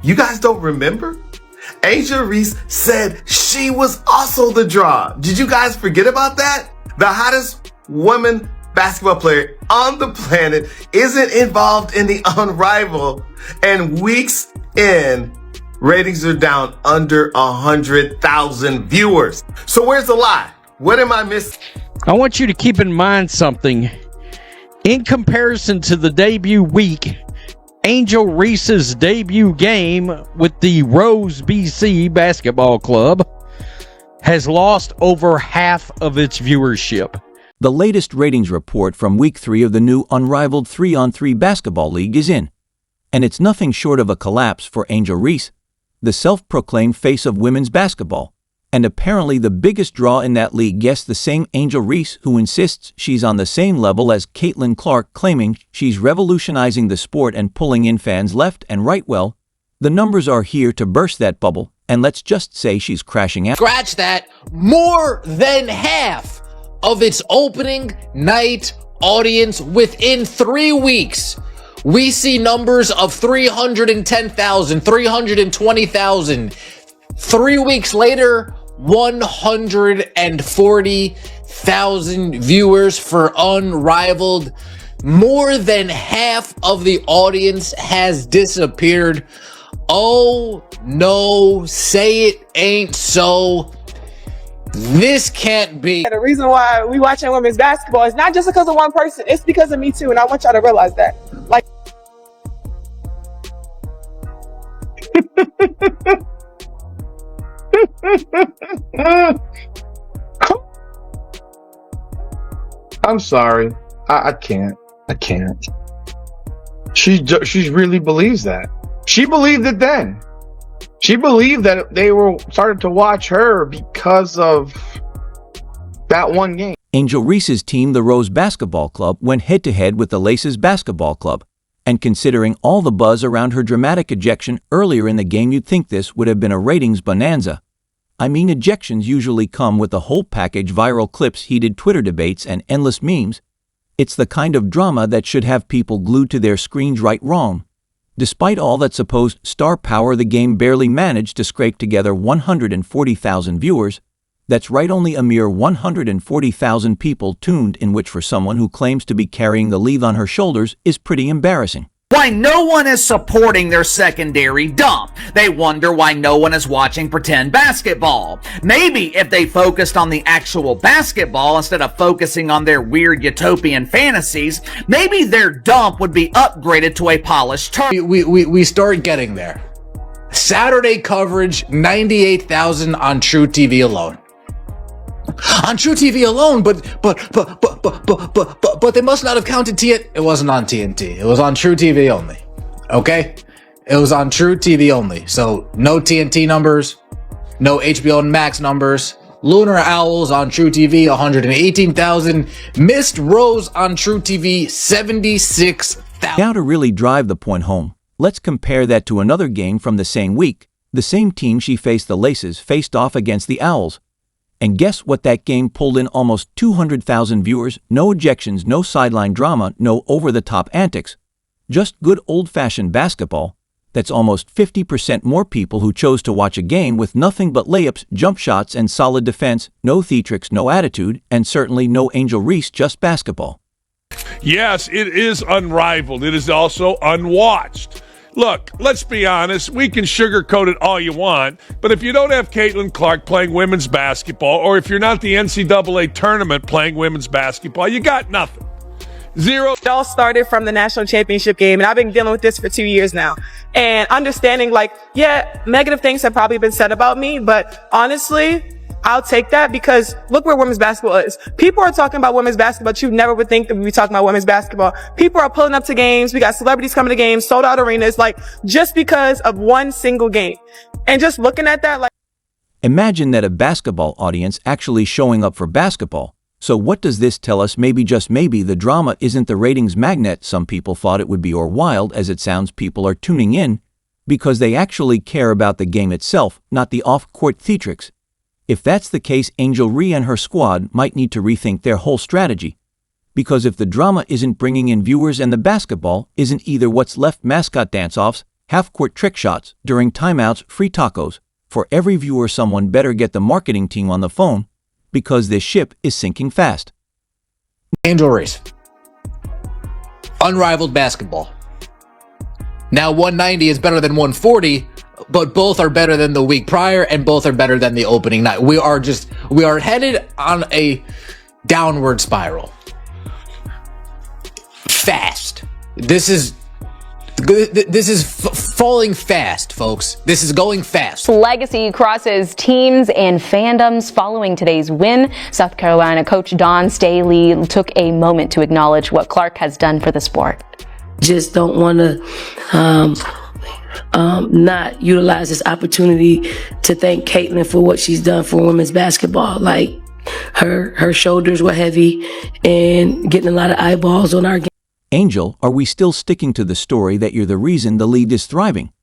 You guys don't remember? Angel Reese said she was also the draw. Did you guys forget about that? The hottest woman basketball player on the planet isn't involved in the Unrivaled, and weeks in, ratings are down under 100,000 viewers. So where's the lie? What am I missing? I want you to keep in mind something. In comparison to the debut week, Angel Reese's debut game with the Rose BC Basketball Club has lost over half of its viewership. The latest ratings report from Week 3 of the new Unrivaled 3-on-3 Basketball League is in, and it's nothing short of a collapse for Angel Reese, the self-proclaimed face of women's basketball, and apparently the biggest draw in that league. Yes, the same Angel Reese who insists she's on the same level as Caitlinclark, claiming she's revolutionizing the sport and pulling in fans left and right. Well, the numbers are here to burst that bubble, and let's just say she's crashing out. Scratch that. More than half of its opening night audience within 3 weeks. We see numbers of 310,000, 320,000. 3 weeks later, 140,000 viewers for Unrivaled. More than half of the audience has disappeared. Oh no, say it ain't so. This can't be. The reason why we watching women's basketball is not just because of one person, it's because of me too, and I want y'all to realize that. Like, I'm sorry. I can't. She really believes that. She believed it then. She believed that they were started to watch her because of that one game. Angel Reese's team, the Rose Basketball Club, went head-to-head with the Laces Basketball Club. And considering all the buzz around her dramatic ejection earlier in the game, you'd think this would have been a ratings bonanza. I mean, ejections usually come with a whole package: viral clips, heated Twitter debates, and endless memes. It's the kind of drama that should have people glued to their screens right wrong. Despite all that supposed star power, the game barely managed to scrape together 140,000 viewers. That's right, only a mere 140,000 people tuned in, which for someone who claims to be carrying the league on her shoulders is pretty embarrassing. Why no one is supporting their secondary dump. They wonder why no one is watching pretend basketball. Maybe if they focused on the actual basketball instead of focusing on their weird utopian fantasies, maybe their dump would be upgraded to a polished turn. We start getting there. Saturday coverage, 98,000 on True TV alone. On True TV alone, but they must not have counted TNT. It wasn't on TNT. It was on True TV only. Okay? It was on True TV only. So no TNT numbers, no HBO Max numbers. Lunar Owls on True TV, 118,000. Missed Rose on True TV, 76,000. Now to really drive the point home, let's compare that to another game from the same week. The same team she faced, the Laces, faced off against the Owls. And guess what? That game pulled in almost 200,000 viewers, no ejections, no sideline drama, no over-the-top antics. Just good old-fashioned basketball. That's almost 50% more people who chose to watch a game with nothing but layups, jump shots, and solid defense, no theatrics, no attitude, and certainly no Angel Reese, just basketball. Yes, it is unrivaled. It is also unwatched. Look, let's be honest, we can sugarcoat it all you want, but if you don't have Caitlinclark playing women's basketball, or if you're not the NCAA tournament playing women's basketball, you got nothing. Zero. it all started from the national championship game, and I've been dealing with this for 2 years now. And understanding, like, yeah, negative things have probably been said about me, but honestly, I'll take that, because look where women's basketball is. People are talking about women's basketball, but you never would think that we'd be talking about women's basketball. People are pulling up to games. We got celebrities coming to games, sold out arenas, like, just because of one single game. And just looking at that, like, imagine that a basketball audience actually showing up for basketball. So what does this tell us? Maybe, just maybe, the drama isn't the ratings magnet some people thought it would be, or wild as it sounds, people are tuning in because they actually care about the game itself, not the off-court theatrics. If that's the case, Angel Reese and her squad might need to rethink their whole strategy. Because if the drama isn't bringing in viewers and the basketball isn't either, what's left? Mascot dance-offs, half-court trick shots, during timeouts, free tacos. For every viewer, someone better get the marketing team on the phone, because this ship is sinking fast. Angel Reese. Unrivaled basketball. Now 190 is better than 140, but both are better than the week prior and both are better than the opening night. We are headed on a downward spiral. Fast. This is falling fast, folks. This is going fast. Legacy crosses teams and fandoms following today's win. South Carolina coach Dawn Staley took a moment to acknowledge what Clark has done for the sport. Just don't want to not utilize this opportunity to thank Caitlin for what she's done for women's basketball. Like her shoulders were heavy and getting a lot of eyeballs on our game. Angel, are we still sticking to the story that you're the reason the league is thriving?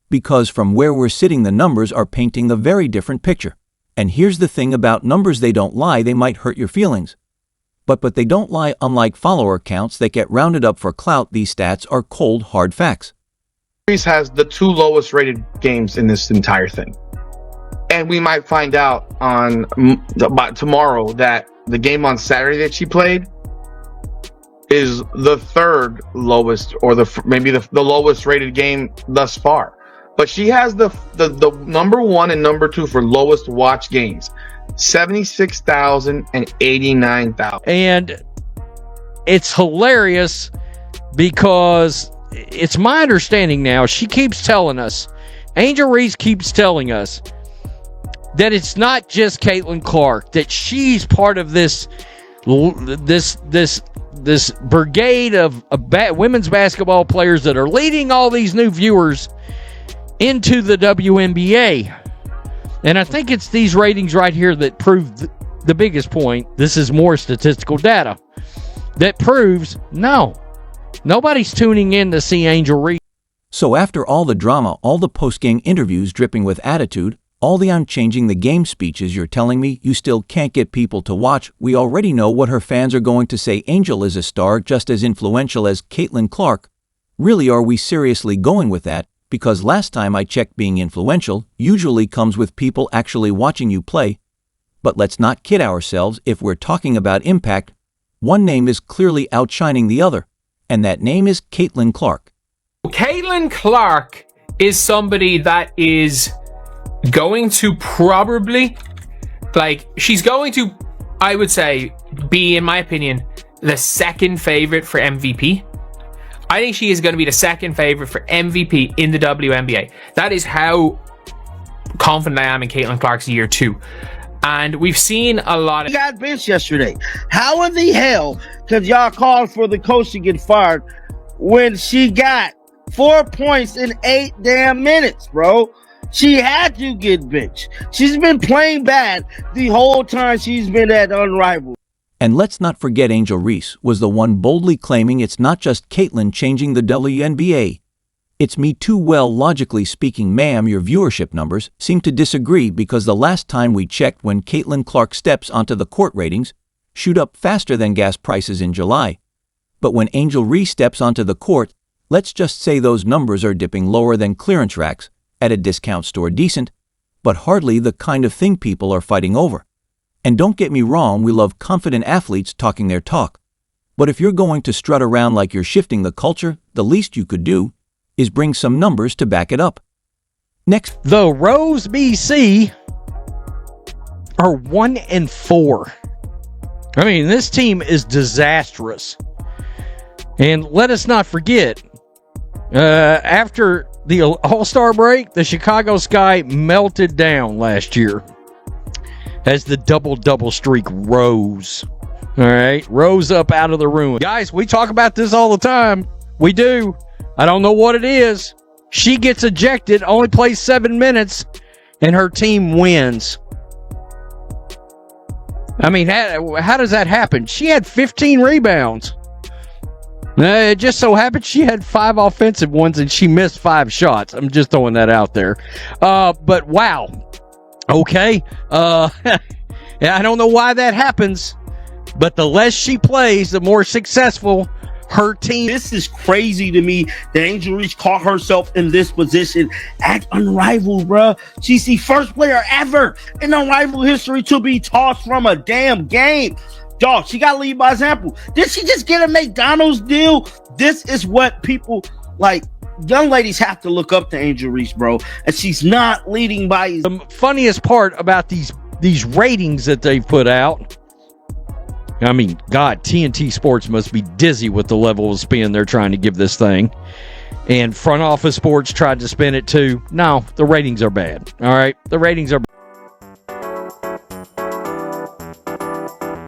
Because from where we're sitting, the numbers are painting a very different picture. And here's the thing about numbers: they don't lie, they might hurt your feelings. But they don't lie. Unlike follower counts that get rounded up for clout, these stats are cold, hard facts. Reese has the 2 lowest rated games in this entire thing. And we might find out by tomorrow that the game on Saturday that she played is the 3rd lowest, or maybe the lowest rated game thus far. But she has the number 1 and number 2 for lowest watch games. 76,000 and 89,000. And it's hilarious because it's my understanding now, she keeps telling us, Angel Reese keeps telling us that it's not just Caitlin Clark, that she's part of this brigade of women's basketball players that are leading all these new viewers into the WNBA. And I think it's these ratings right here that prove the biggest point. This is more statistical data that proves nobody's tuning in to see Angel Reese. So after all the drama, all the post-game interviews dripping with attitude, all the "I'm changing the game" speeches, you're telling me you still can't get people to watch? We already know what her fans are going to say. Angel is a star just as influential as Caitlin Clark. Really, are we seriously going with that? Because last time I checked, being influential usually comes with people actually watching you play. But let's not kid ourselves. If we're talking about impact, one name is clearly outshining the other, and that name is Caitlin Clark. Caitlin Clark is somebody that is going to probably, she's going to, I would say, be, in my opinion, the second favorite for MVP. I think she is going to be the second favorite for MVP in the WNBA. That is how confident I am in Caitlin Clark's year 2. And we've seen a lot of... She got benched yesterday. How in the hell could y'all call for the coach to get fired when she got 4 points in 8 damn minutes, bro? She had to get benched. She's been playing bad the whole time she's been at Unrivaled. And let's not forget Angel Reese was the one boldly claiming it's not just Caitlin changing the WNBA. It's me too. Well, logically speaking, ma'am, your viewership numbers seem to disagree, because the last time we checked, when Caitlin Clark steps onto the court, ratings shoot up faster than gas prices in July. But when Angel Reese steps onto the court, let's just say those numbers are dipping lower than clearance racks at a discount store. Decent, but hardly the kind of thing people are fighting over. And don't get me wrong, we love confident athletes talking their talk. But if you're going to strut around like you're shifting the culture, the least you could do is bring some numbers to back it up. Next, the Rose BC are 1-4. I mean, this team is disastrous. And let us not forget, after the All-Star break, the Chicago sky melted down last year as the double streak rose. All right, rose up out of the ruin. Guys, we talk about this all the time. We do. I don't know what it is. She gets ejected, only plays 7 minutes, and her team wins. I mean, how does that happen? She had 15 rebounds. It just so happened she had 5 offensive ones, and she missed 5 shots. I'm just throwing that out there. But wow. Okay. I don't know why that happens, but the less she plays, the more successful her team. This is crazy to me that Angel Reese caught herself in this position at Unrivaled, bruh. She's the first player ever in Unrivaled history to be tossed from a damn game. Dog, she got to lead by example. Did she just get a McDonald's deal? This is what people like. Young ladies have to look up to Angel Reese, bro, and she's not leading by. The funniest part about these ratings that they've put out, I mean, God, TNT Sports must be dizzy with the level of spin they're trying to give this thing. And Front Office Sports tried to spin it too. No, the ratings are bad. All right, the ratings are bad.